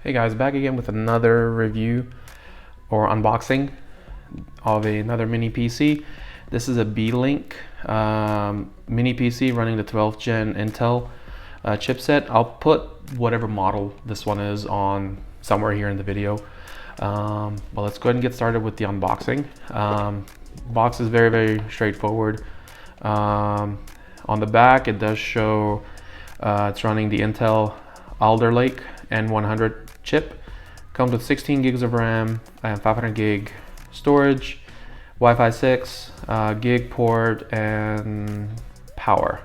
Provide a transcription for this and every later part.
Hey guys, back again with another review or unboxing of another mini PC. This is a Beelink mini PC running the 12th gen Intel chipset. I'll put whatever model this one is on somewhere here in the video. But let's go ahead and get started with the unboxing. Box is very straightforward. On the back it does show it's running the Intel Alder Lake N100 chip. Comes with 16 gigs of RAM and 500 gig storage, Wi-Fi 6, gig port, and power.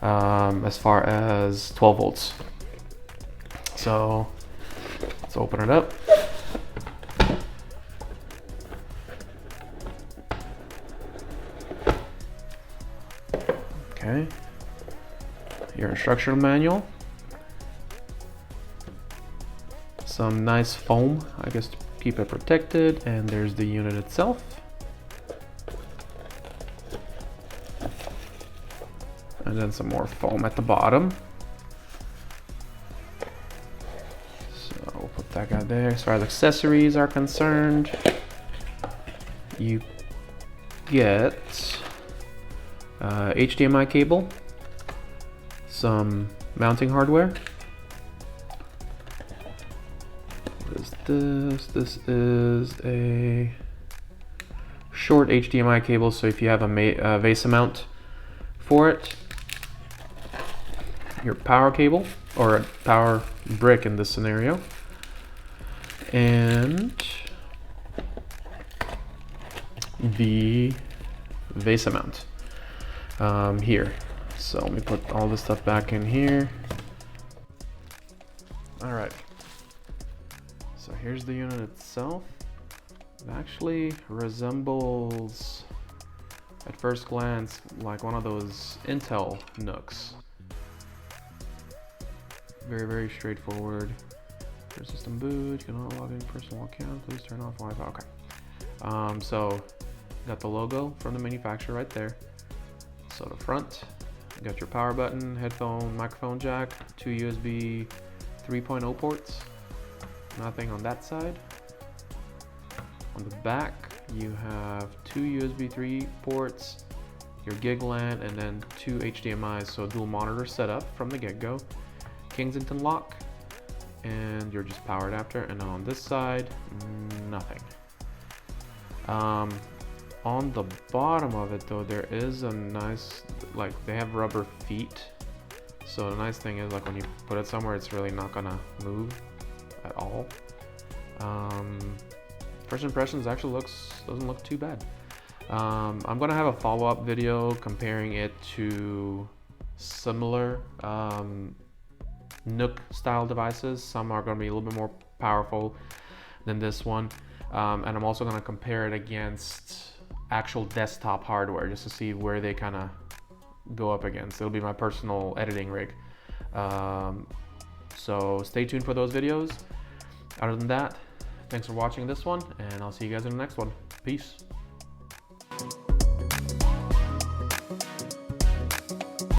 As far as 12 volts. So let's open it up. Okay, your instructional manual. Some nice foam, I guess, to keep it protected, and there's the unit itself. And then some more foam at the bottom. So we'll put that guy there. As far as accessories are concerned, you get HDMI cable, some mounting hardware. This is a short HDMI cable, so if you have a VESA mount for it. Your power cable, or a power brick in this scenario, and the VESA mount here. So let me put all this stuff back in here. All right. So here's the unit itself. It actually resembles, at first glance, like one of those Intel Nooks. Very straightforward. For system boot, you cannot log in personal account. Please turn off Wi-Fi. Okay. So got the logo from the manufacturer right there. So the front, you got your power button, headphone, microphone jack, two USB 3.0 ports. Nothing on that side. On the back, you have two USB 3 ports, your gig LAN, and then two HDMIs, so dual monitor setup from the get-go. Kensington lock, and you're just power adapter. And on this side, nothing. On the bottom of it though, there is a nice, like, they have rubber feet. So the nice thing is, like, when you put it somewhere, it's really not gonna move at all. First impressions actually doesn't look too bad. I'm gonna have a follow-up video comparing it to similar Nook style devices. Some are going to be a little bit more powerful than this one, and I'm also going to compare it against actual desktop hardware just to see where they kind of go up against. It'll be my personal editing rig, so stay tuned for those videos. Other than that, thanks for watching this one, and I'll see you guys in the next one. Peace.